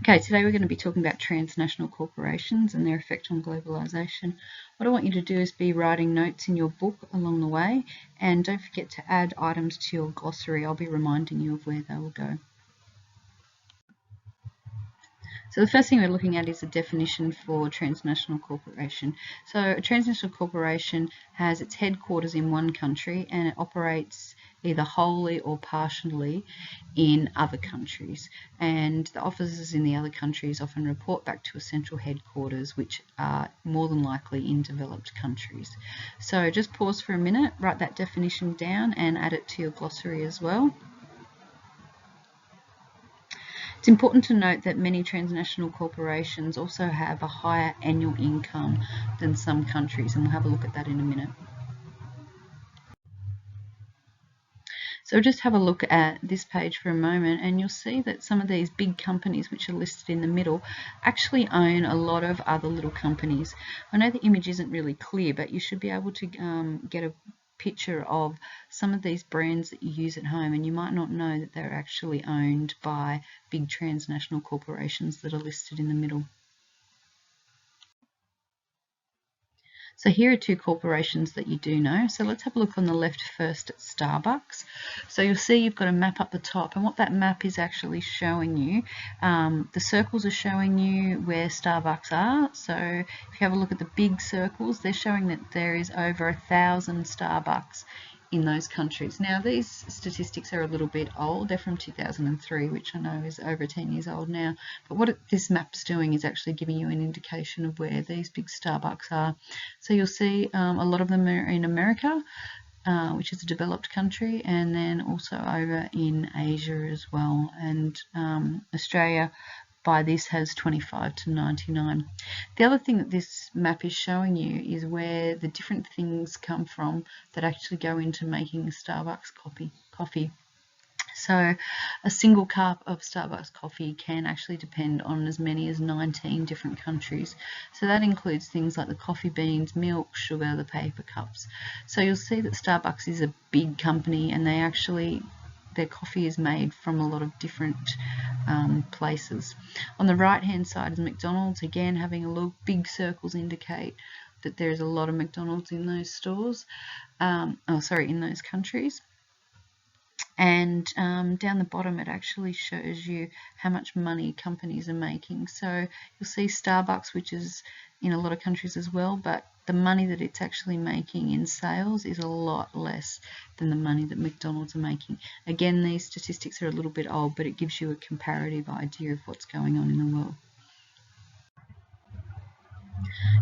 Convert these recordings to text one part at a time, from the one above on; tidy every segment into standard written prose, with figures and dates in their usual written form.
Okay, today we're going to be talking about transnational corporations and their effect on globalisation. What I want you to do is be writing notes in your book along the way, and don't forget to add items to your glossary. I'll be reminding you of where they will go. So the first thing we're looking at is a definition for transnational corporation. So a transnational corporation has its headquarters in one country and it operates either wholly or partially in other countries. And the offices in the other countries often report back to a central headquarters, which are more than likely in developed countries. So just pause for a minute, write that definition down and add it to your glossary as well. It's important to note that many transnational corporations also have a higher annual income than some countries, and we'll have a look at that in a minute. So just have a look at this page for a moment and you'll see that some of these big companies which are listed in the middle actually own a lot of other little companies. I know the image isn't really clear, but you should be able to get a picture of some of these brands that you use at home, and you might not know that they're actually owned by big transnational corporations that are listed in the middle. So here are two corporations that you do know. So let's have a look on the left first at Starbucks. So you'll see you've got a map up the top, and what that map is actually showing you, the circles are showing you where Starbucks are. So if you have a look at the big circles, they're showing that there is over 1,000 Starbucks in those countries. Now these statistics are a little bit old. They're from 2003, which I know is over 10 years old now. But what this map's doing is actually giving you an indication of where these big Starbucks are. So you'll see a lot of them are in America, which is a developed country, and then also over in Asia as well. And Australia by this has 25 to 99. The other thing that this map is showing you is where the different things come from that actually go into making a Starbucks coffee. So a single cup of Starbucks coffee can actually depend on as many as 19 different countries. So that includes things like the coffee beans, milk, sugar, the paper cups. So you'll see that Starbucks is a big company, and their coffee is made from a lot of different places. On the right hand side is McDonald's. Again, having a look, big circles indicate that there's a lot of McDonald's in those stores, in those countries. And down the bottom it actually shows you how much money companies are making. So you'll see Starbucks, which is in a lot of countries as well, but the money that it's actually making in sales is a lot less than the money that McDonald's are making. Again, these statistics are a little bit old, but it gives you a comparative idea of what's going on in the world.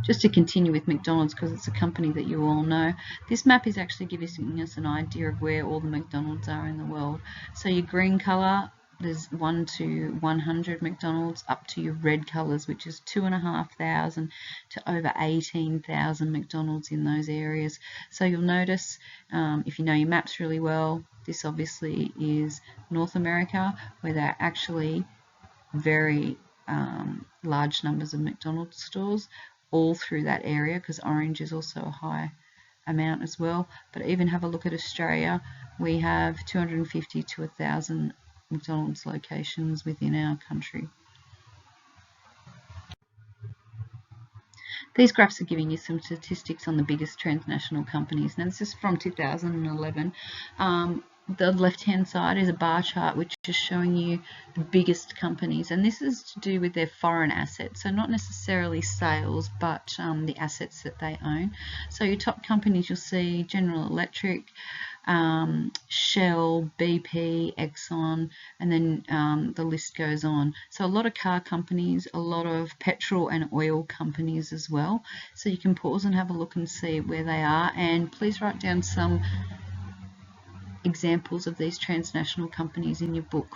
Just to continue with McDonald's, because it's a company that you all know, this map is actually giving us an idea of where all the McDonald's are in the world. So your green colour, there's 1 to 100 McDonald's, up to your red colours, which is 2,500 to over 18,000 McDonald's in those areas. So you'll notice, if you know your maps really well, this obviously is North America, where there are actually very large numbers of McDonald's stores all through that area, because orange is also a high amount as well. But even have a look at Australia, we have 250 to 1,000 McDonald's locations within our country. These graphs are giving you some statistics on the biggest transnational companies. Now this is from 2011. The left-hand side is a bar chart which is showing you the biggest companies, and this is to do with their foreign assets, so not necessarily sales, but the assets that they own. So your top companies, you'll see General Electric, Shell, BP, Exxon, and then the list goes on. So a lot of car companies, a lot of petrol and oil companies as well. So you can pause and have a look and see where they are, and please write down some examples of these transnational companies in your book.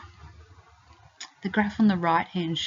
The graph on the right hand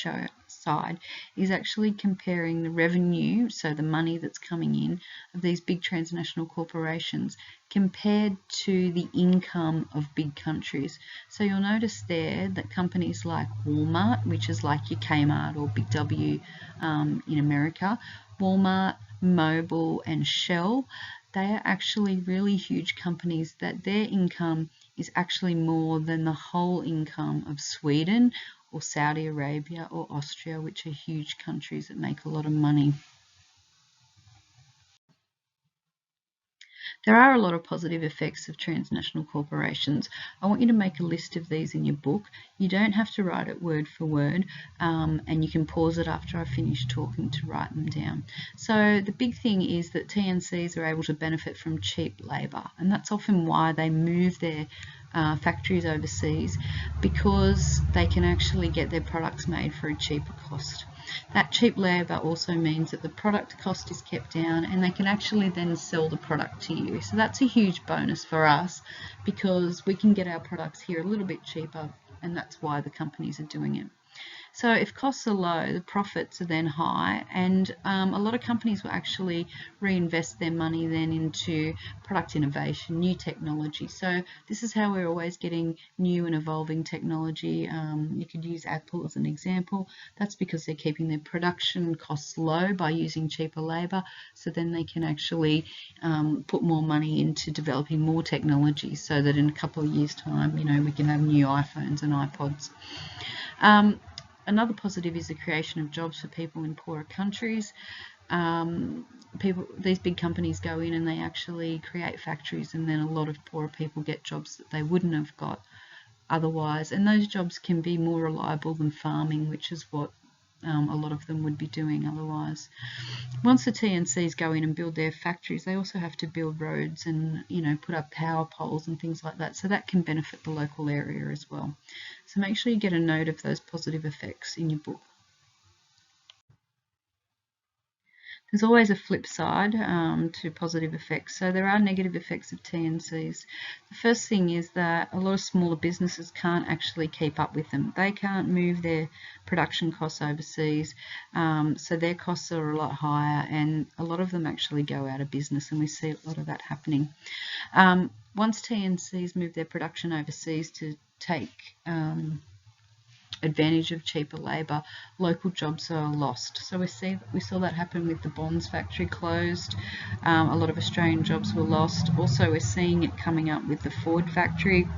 side is actually comparing the revenue, so the money that's coming in, of these big transnational corporations compared to the income of big countries. So you'll notice there that companies like Walmart, which is like your Kmart or Big W in America, Walmart, Mobil and Shell, they are actually really huge companies that their income is actually more than the whole income of Sweden or Saudi Arabia or Austria, which are huge countries that make a lot of money. There are a lot of positive effects of transnational corporations. I want you to make a list of these in your book. You don't have to write it word for word, and you can pause it after I finish talking to write them down. So the big thing is that TNCs are able to benefit from cheap labour, and that's often why they move their factories overseas, because they can actually get their products made for a cheaper cost. That cheap labour also means that the product cost is kept down, and they can actually then sell the product to you. So that's a huge bonus for us, because we can get our products here a little bit cheaper, and that's why the companies are doing it. So if costs are low, the profits are then high, and a lot of companies will actually reinvest their money then into product innovation, new technology. So this is how we're always getting new and evolving technology. You could use Apple as an example. That's because they're keeping their production costs low by using cheaper labour, so then they can actually put more money into developing more technology, so that in a couple of years' time, we can have new iPhones and iPods. Another positive is the creation of jobs for people in poorer countries. These big companies go in and they actually create factories, and then a lot of poorer people get jobs that they wouldn't have got otherwise. And those jobs can be more reliable than farming, which is what a lot of them would be doing otherwise. Once the TNCs go in and build their factories, they also have to build roads and put up power poles and things like that, so that can benefit the local area as well. So make sure you get a note of those positive effects in your book. There's always a flip side to positive effects. So there are negative effects of TNCs. The first thing is that a lot of smaller businesses can't actually keep up with them. They can't move their production costs overseas, so their costs are a lot higher, and a lot of them actually go out of business, and we see a lot of that happening. Once TNCs move their production overseas to take advantage of cheaper labour, local jobs are lost. So we saw that happen with the Bonds factory closed. A lot of Australian jobs were lost. Also, we're seeing it coming up with the Ford factory,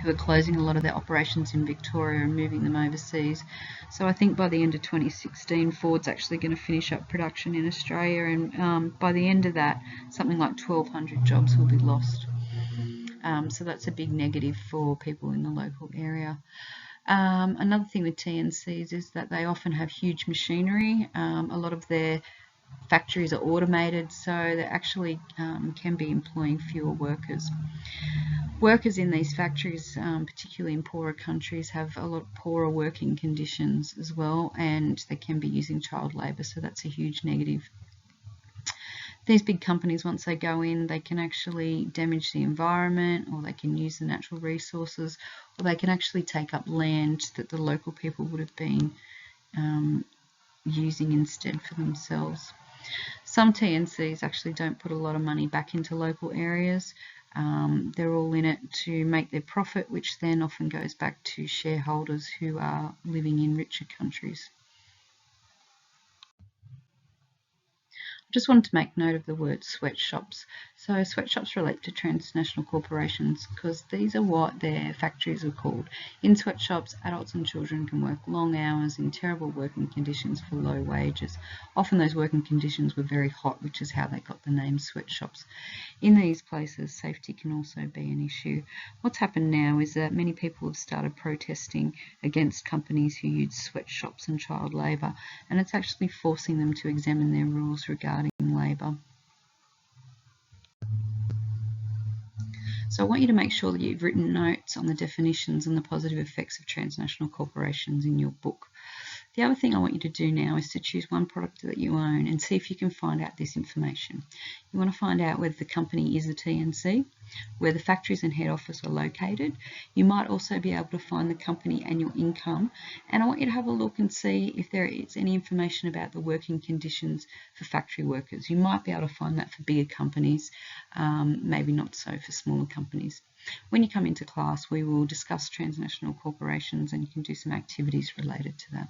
who are closing a lot of their operations in Victoria and moving them overseas. So I think by the end of 2016, Ford's actually going to finish up production in Australia, and by the end of that, something like 1,200 jobs will be lost. So that's a big negative for people in the local area. Another thing with TNCs is that they often have huge machinery. A lot of their factories are automated, so they actually can be employing fewer workers. Workers in these factories, particularly in poorer countries, have a lot poorer working conditions as well, and they can be using child labour, so that's a huge negative. These big companies, once they go in, they can actually damage the environment, or they can use the natural resources, or they can actually take up land that the local people would have been using instead for themselves. Some TNCs actually don't put a lot of money back into local areas. They're all in it to make their profit, which then often goes back to shareholders who are living in richer countries. Just wanted to make note of the word sweatshops. So sweatshops relate to transnational corporations because these are what their factories are called. In sweatshops, adults and children can work long hours in terrible working conditions for low wages. Often those working conditions were very hot, which is how they got the name sweatshops. In these places, safety can also be an issue. What's happened now is that many people have started protesting against companies who use sweatshops and child labour, and it's actually forcing them to examine their rules regarding labour. So I want you to make sure that you've written notes on the definitions and the positive effects of transnational corporations in your book. The other thing I want you to do now is to choose one product that you own and see if you can find out this information. You want to find out whether the company is a TNC, where the factories and head office are located. You might also be able to find the company annual income, and I want you to have a look and see if there is any information about the working conditions for factory workers. You might be able to find that for bigger companies, maybe not so for smaller companies. When you come into class, we will discuss transnational corporations and you can do some activities related to that.